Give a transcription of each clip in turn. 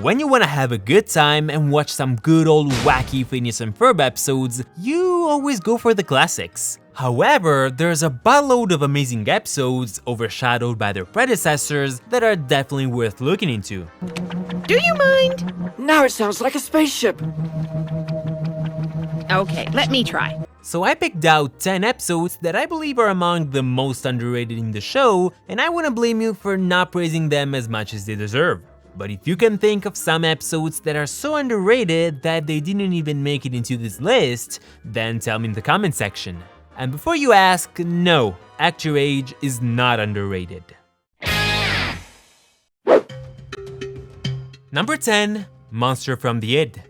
When you wanna have a good time and watch some good old wacky Phineas and Ferb episodes, you always go for the classics. However, there's a buttload of amazing episodes overshadowed by their predecessors that are definitely worth looking into. Do you mind? Now it sounds like a spaceship. Okay, let me try. So I picked out 10 episodes that I believe are among the most underrated in the show, and I wouldn't blame you for not praising them as much as they deserve. But if you can think of some episodes that are so underrated that they didn't even make it into this list, then tell me in the comment section. And before you ask, no, Act Your Age is not underrated. Number 10, Monster from the Id.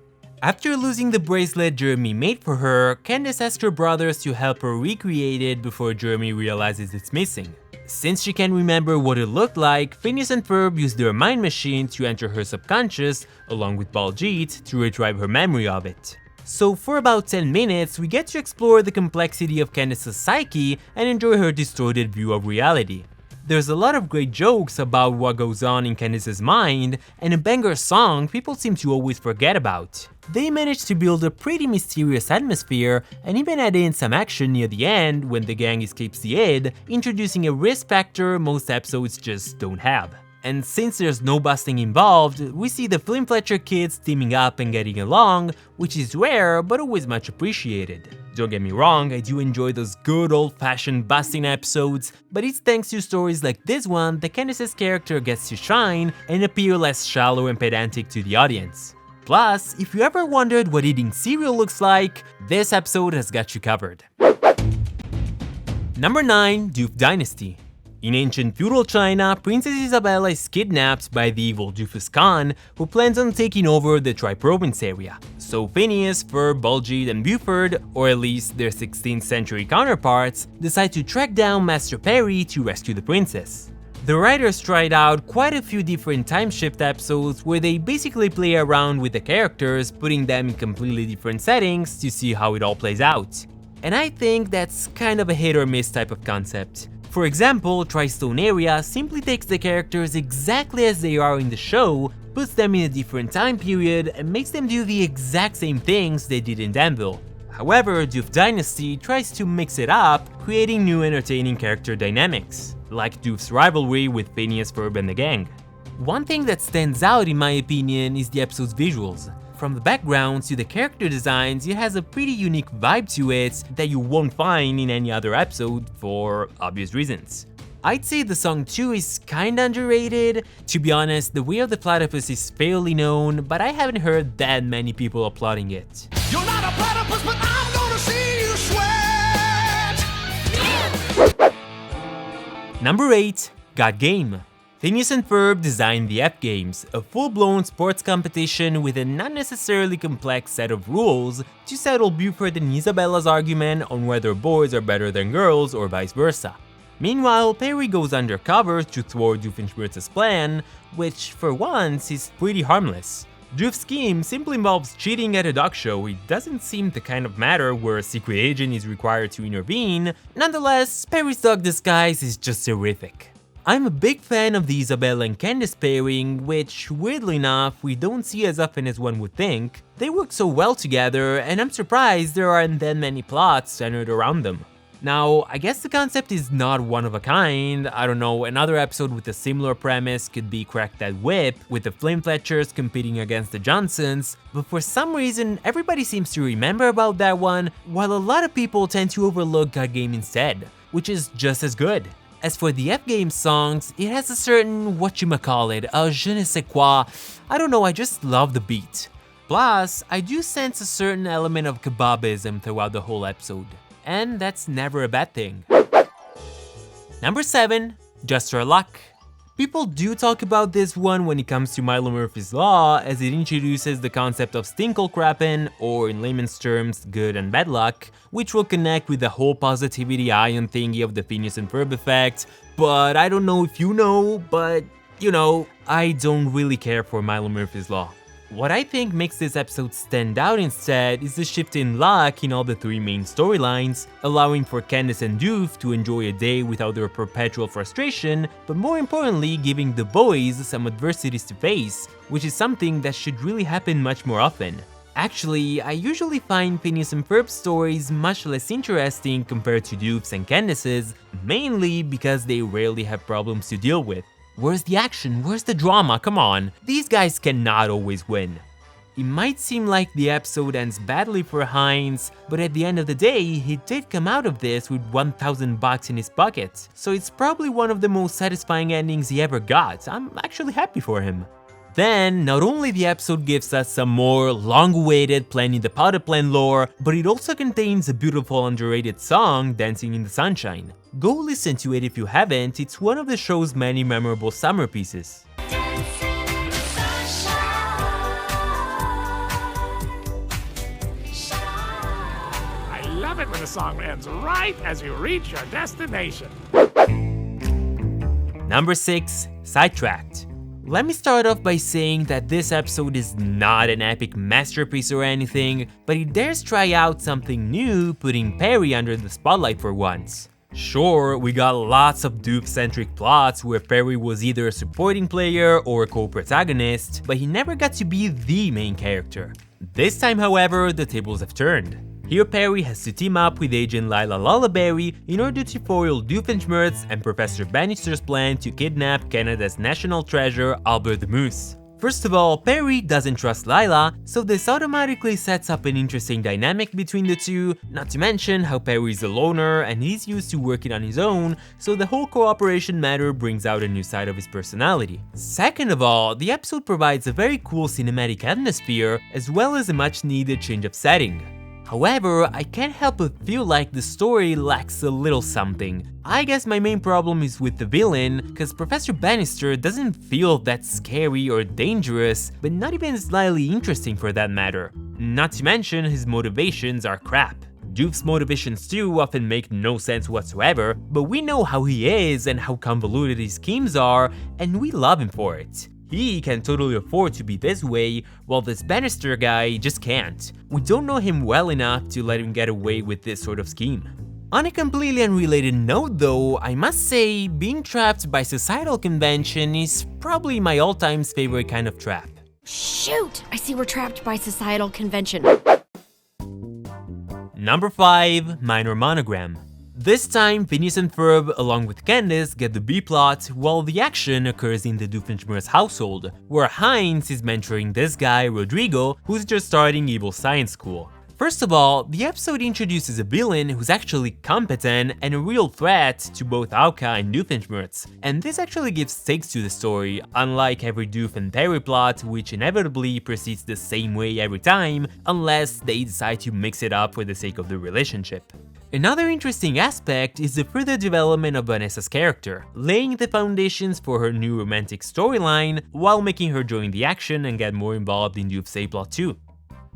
After losing the bracelet Jeremy made for her, Candace asks her brothers to help her recreate it before Jeremy realizes it's missing. Since she can't remember what it looked like, Phineas and Ferb use their mind machine to enter her subconscious, along with Baljeet, to retrieve her memory of it. So for about 10 minutes, we get to explore the complexity of Candace's psyche and enjoy her distorted view of reality. There's a lot of great jokes about what goes on in Candace's mind, and a banger song people seem to always forget about. They managed to build a pretty mysterious atmosphere and even add in some action near the end when the gang escapes the id, introducing a risk factor most episodes just don't have. And since there's no busting involved, we see the Flynn Fletcher kids teaming up and getting along, which is rare but always much appreciated. Don't get me wrong, I do enjoy those good old-fashioned busting episodes, but it's thanks to stories like this one that Candace's character gets to shine and appear less shallow and pedantic to the audience. Plus, if you ever wondered what eating cereal looks like, this episode has got you covered. Number 9, Doof Dynasty. In ancient feudal China, Princess Isabella is kidnapped by the evil Doofus Khan, who plans on taking over the Tri-Province area. So Phineas, Ferb, Baljeet, and Buford, or at least their 16th century counterparts, decide to track down Master Perry to rescue the princess. The writers tried out quite a few different time shift episodes where they basically play around with the characters, putting them in completely different settings to see how it all plays out. And I think that's kind of a hit or miss type of concept. For example, Tri-Stone Area simply takes the characters exactly as they are in the show, puts them in a different time period, and makes them do the exact same things they did in Danville. However, Doof Dynasty tries to mix it up, creating new entertaining character dynamics, like Doof's rivalry with Phineas, Ferb, and the gang. One thing that stands out in my opinion is the episode's visuals. From the backgrounds to the character designs, it has a pretty unique vibe to it that you won't find in any other episode for obvious reasons. I'd say the song too is kinda underrated. To be honest, the Way of the Platypus is fairly known, but I haven't heard that many people applauding it. You're not a platypus, but I'm gonna see you sweat! Number 8, Got Game. Phineas and Ferb designed the F-Games, a full-blown sports competition with a not necessarily complex set of rules to settle Buford and Isabella's argument on whether boys are better than girls or vice versa. Meanwhile, Perry goes undercover to thwart Doofenshmirtz's plan, which for once is pretty harmless. Doof's scheme simply involves cheating at a dog show. It doesn't seem the kind of matter where a secret agent is required to intervene. Nonetheless, Perry's dog disguise is just terrific. I'm a big fan of the Isabella and Candace pairing, which, weirdly enough, we don't see as often as one would think. They work so well together, and I'm surprised there aren't that many plots centered around them. Now, I guess the concept is not one of a kind. I don't know, another episode with a similar premise could be Crack That Whip, with the Flynn Fletchers competing against the Johnsons, but for some reason, everybody seems to remember about that one, while a lot of people tend to overlook Got Game instead, which is just as good. As for the F-Game songs, it has a certain whatchamacallit, a je ne sais quoi, I don't know, I just love the beat. Plus, I do sense a certain element of kebabism throughout the whole episode, and that's never a bad thing. Number 7, Just Our Luck. People do talk about this one when it comes to Milo Murphy's Law, as it introduces the concept of Stinkelkrappen, or in layman's terms, good and bad luck, which will connect with the whole positivity ion thingy of the Phineas and Ferb effect, but I don't know if you know, but you know, I don't really care for Milo Murphy's Law. What I think makes this episode stand out instead is the shift in luck in all the three main storylines, allowing for Candace and Doof to enjoy a day without their perpetual frustration, but more importantly giving the boys some adversities to face, which is something that should really happen much more often. Actually, I usually find Phineas and Ferb stories much less interesting compared to Doof's and Candace's, mainly because they rarely have problems to deal with. Where's the action? Where's the drama? Come on. These guys cannot always win. It might seem like the episode ends badly for Heinz, but at the end of the day, he did come out of this with $1,000 in his pocket, so it's probably one of the most satisfying endings he ever got. I'm actually happy for him. Then, not only the episode gives us some more long-awaited Planning the Powder Plan lore, but it also contains a beautiful underrated song, Dancing in the Sunshine. Go listen to it if you haven't, it's one of the show's many memorable summer pieces. I love it when the song ends right as you reach your destination. Number 6. Sidetracked. Let me start off by saying that this episode is not an epic masterpiece or anything, but it dares try out something new, putting Perry under the spotlight for once. Sure, we got lots of Doof-centric plots where Perry was either a supporting player or a co-protagonist, but he never got to be the main character. This time, however, the tables have turned. Here Perry has to team up with Agent Lila Lullaberry in order to foil Doofenshmirtz and Professor Bannister's plan to kidnap Canada's national treasure, Albert the Moose. First of all, Perry doesn't trust Lila, so this automatically sets up an interesting dynamic between the two, not to mention how Perry's a loner and he's used to working on his own, so the whole cooperation matter brings out a new side of his personality. Second of all, the episode provides a very cool cinematic atmosphere, as well as a much needed change of setting. However, I can't help but feel like the story lacks a little something. I guess my main problem is with the villain, cause Professor Bannister doesn't feel that scary or dangerous, but not even slightly interesting for that matter. Not to mention his motivations are crap. Doof's motivations too often make no sense whatsoever, but we know how he is and how convoluted his schemes are, and we love him for it. He can totally afford to be this way, while this Bannister guy just can't. We don't know him well enough to let him get away with this sort of scheme. On a completely unrelated note though, I must say, being trapped by societal convention is probably my all-time favorite kind of trap. Shoot! I see we're trapped by societal convention. Number 5. Minor Monogram. This time, Phineas and Ferb, along with Candace, get the B-plot, while the action occurs in the Doofenshmirtz household, where Heinz is mentoring this guy, Rodrigo, who's just starting evil science school. First of all, the episode introduces a villain who's actually competent and a real threat to both Auka and Doofenshmirtz, and this actually gives stakes to the story, unlike every Doof and Perry plot, which inevitably proceeds the same way every time, unless they decide to mix it up for the sake of the relationship. Another interesting aspect is the further development of Vanessa's character, laying the foundations for her new romantic storyline, while making her join the action and get more involved in Doof's A-plot too.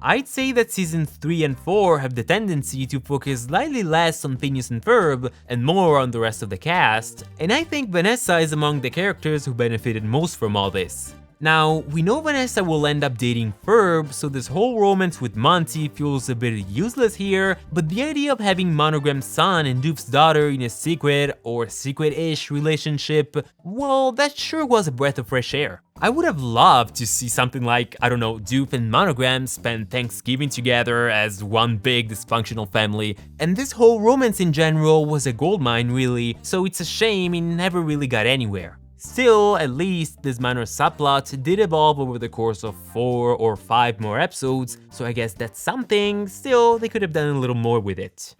I'd say that seasons 3 and 4 have the tendency to focus slightly less on Phineas and Ferb and more on the rest of the cast, and I think Vanessa is among the characters who benefited most from all this. Now, we know Vanessa will end up dating Ferb, so this whole romance with Monty feels a bit useless here, but the idea of having Monogram's son and Doof's daughter in a secret or secret-ish relationship, well, that sure was a breath of fresh air. I would have loved to see something like, I don't know, Doof and Monogram spend Thanksgiving together as one big dysfunctional family, and this whole romance in general was a goldmine really, so it's a shame it never really got anywhere. Still, at least this minor subplot did evolve over the course of 4 or 5 more episodes, so I guess that's something. Still, they could have done a little more with it.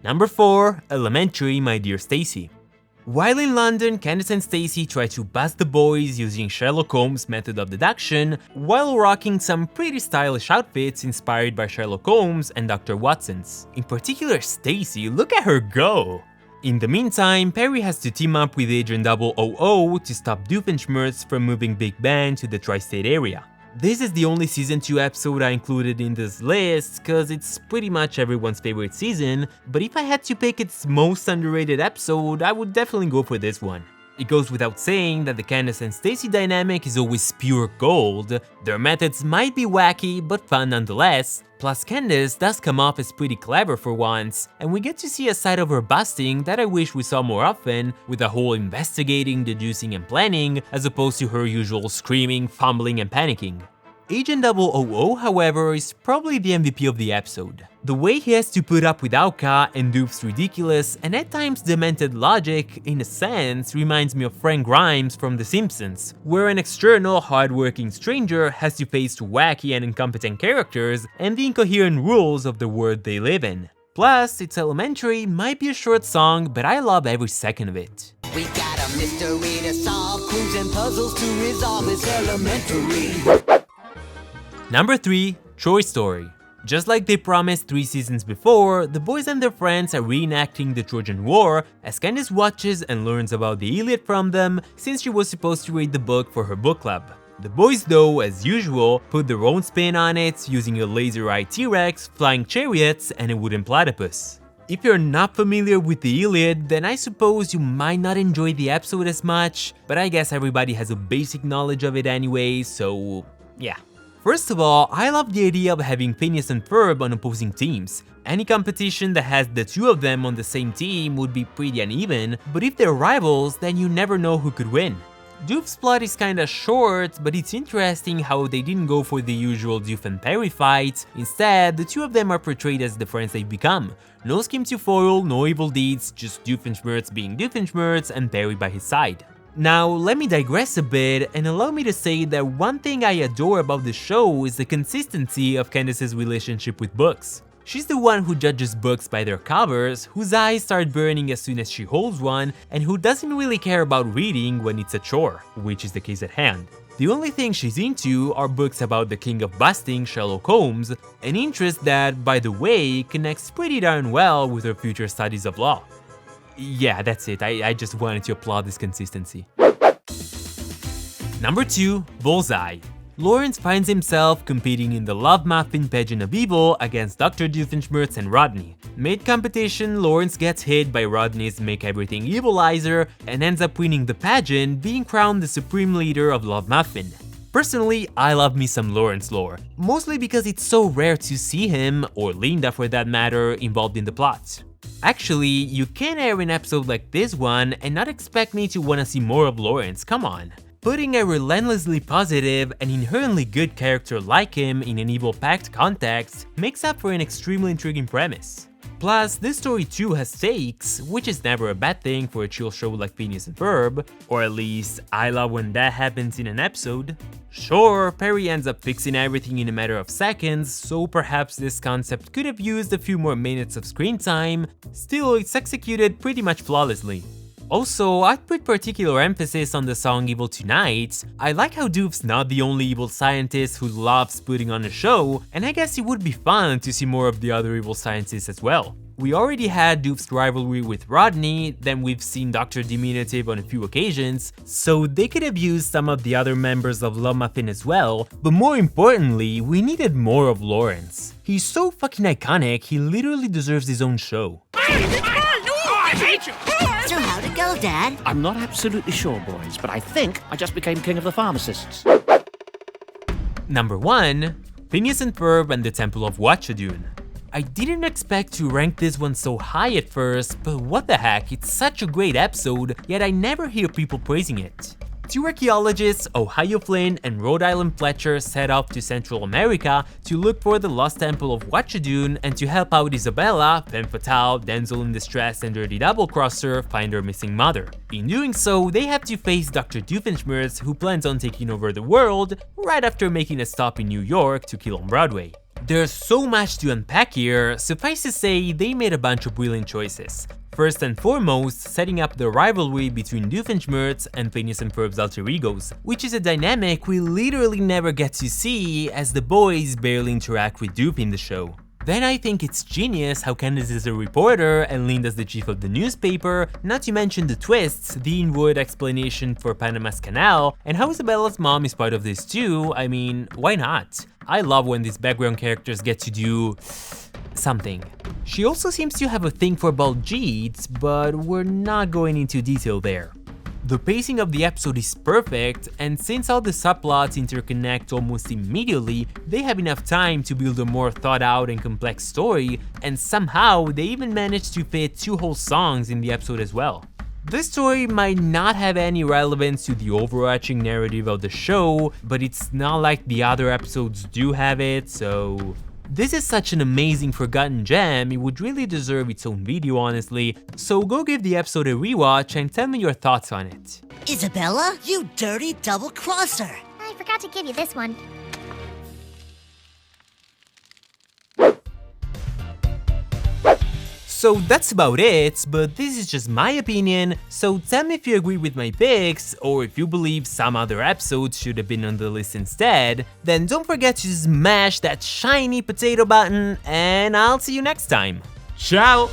Number 4. Elementary, My Dear Stacy. While in London, Candace and Stacy try to bust the boys using Sherlock Holmes' method of deduction, while rocking some pretty stylish outfits inspired by Sherlock Holmes and Dr. Watson's. In particular, Stacy, look at her go! In the meantime, Perry has to team up with Agent 000 to stop Doofenshmirtz from moving Big Ben to the tri-state area. This is the only season 2 episode I included in this list, cause it's pretty much everyone's favorite season, but if I had to pick its most underrated episode, I would definitely go for this one. It goes without saying that the Candace and Stacy dynamic is always pure gold. Their methods might be wacky, but fun nonetheless. Plus, Candace does come off as pretty clever for once, and we get to see a side of her busting that I wish we saw more often, with the whole investigating, deducing, and planning, as opposed to her usual screaming, fumbling, and panicking. Agent 000, however, is probably the MVP of the episode. The way he has to put up with Auka and Doof's ridiculous and at times demented logic, in a sense, reminds me of Frank Grimes from The Simpsons, where an external, hardworking stranger has to face wacky and incompetent characters and the incoherent rules of the world they live in. Plus, It's Elementary might be a short song, but I love every second of it. We got a mystery to solve, clues and puzzles to resolve, it's elementary. Number 3. Troy Story. Just like they promised 3 seasons before, the boys and their friends are reenacting the Trojan War as Candace watches and learns about the Iliad from them since she was supposed to read the book for her book club. The boys though, as usual, put their own spin on it using a laser-eyed T-Rex, flying chariots, and a wooden platypus. If you're not familiar with the Iliad, then I suppose you might not enjoy the episode as much, but I guess everybody has a basic knowledge of it anyway, so yeah. First of all, I love the idea of having Phineas and Ferb on opposing teams. Any competition that has the two of them on the same team would be pretty uneven, but if they're rivals, then you never know who could win. Doof's plot is kinda short, but it's interesting how they didn't go for the usual Doof and Perry fight. Instead, the two of them are portrayed as the friends they've become. No scheme to foil, no evil deeds, just Doofenshmirtz being Doofenshmirtz and Perry by his side. Now, let me digress a bit and allow me to say that one thing I adore about the show is the consistency of Candace's relationship with books. She's the one who judges books by their covers, whose eyes start burning as soon as she holds one, and who doesn't really care about reading when it's a chore, which is the case at hand. The only thing she's into are books about the king of busting, Sherlock Holmes, an interest that, by the way, connects pretty darn well with her future studies of law. Yeah, that's it, I just wanted to applaud this consistency. Number 2. Bullseye. Lawrence finds himself competing in the Love Muffin Pageant of Evil against Dr. Doofenshmirtz and Rodney. Mid-competition, Lawrence gets hit by Rodney's Make Everything Evilizer and ends up winning the pageant, being crowned the supreme leader of Love Muffin. Personally, I love me some Lawrence lore, mostly because it's so rare to see him, or Linda for that matter, involved in the plot. Actually, you can't air an episode like this one and not expect me to wanna see more of Lawrence, come on. Putting a relentlessly positive and inherently good character like him in an evil pact context makes up for an extremely intriguing premise. Plus, this story too has stakes, which is never a bad thing for a chill show like Phineas and Ferb, or at least I love when that happens in an episode. Sure, Perry ends up fixing everything in a matter of seconds, so perhaps this concept could have used a few more minutes of screen time, still it's executed pretty much flawlessly. Also, I'd put particular emphasis on the song Evil Tonight. I like how Doof's not the only evil scientist who loves putting on a show, and I guess it would be fun to see more of the other evil scientists as well. We already had Doof's rivalry with Rodney, then we've seen Dr. Diminutive on a few occasions, so they could have used some of the other members of Love Muffin as well, but more importantly, we needed more of Lawrence. He's so fucking iconic, he literally deserves his own show. I hate you! So how'd it go, Dad? I'm not absolutely sure, boys, but I think I just became king of the pharmacists. Number 1. Phineas and Ferb and the Temple of Juatchadoon. I didn't expect to rank this one so high at first, but what the heck, it's such a great episode, yet I never hear people praising it. Two archaeologists, Ohio Flynn and Rhode Island Fletcher, set off to Central America to look for the lost temple of Juatchadoon and to help out Isabella, Femme Fatale, Denzel in Distress, and Dirty Double-Crosser find their missing mother. In doing so, they have to face Dr. Doofenshmirtz, who plans on taking over the world right after making a stop in New York to kill on Broadway. There's so much to unpack here, suffice to say they made a bunch of brilliant choices. First and foremost, setting up the rivalry between Doofenshmirtz and Phineas and Ferb's alter egos, which is a dynamic we literally never get to see as the boys barely interact with Doof in the show. Then I think it's genius how Candace is a reporter and Linda's the chief of the newspaper, not to mention the twists, the in-word explanation for Panama's Canal, and how Isabella's mom is part of this too. I mean, why not? I love when these background characters get to do something. She also seems to have a thing for Baljeets, but we're not going into detail there. The pacing of the episode is perfect, and since all the subplots interconnect almost immediately, they have enough time to build a more thought out and complex story, and somehow they even managed to fit 2 whole songs in the episode as well. This story might not have any relevance to the overarching narrative of the show, but it's not like the other episodes do have it, so... This is such an amazing forgotten gem, it would really deserve its own video honestly, so go give the episode a rewatch and tell me your thoughts on it. Isabella, you dirty double-crosser! I forgot to give you this one. So that's about it, but this is just my opinion, so tell me if you agree with my picks, or if you believe some other episodes should have been on the list instead, then don't forget to smash that shiny potato button, and I'll see you next time. Ciao!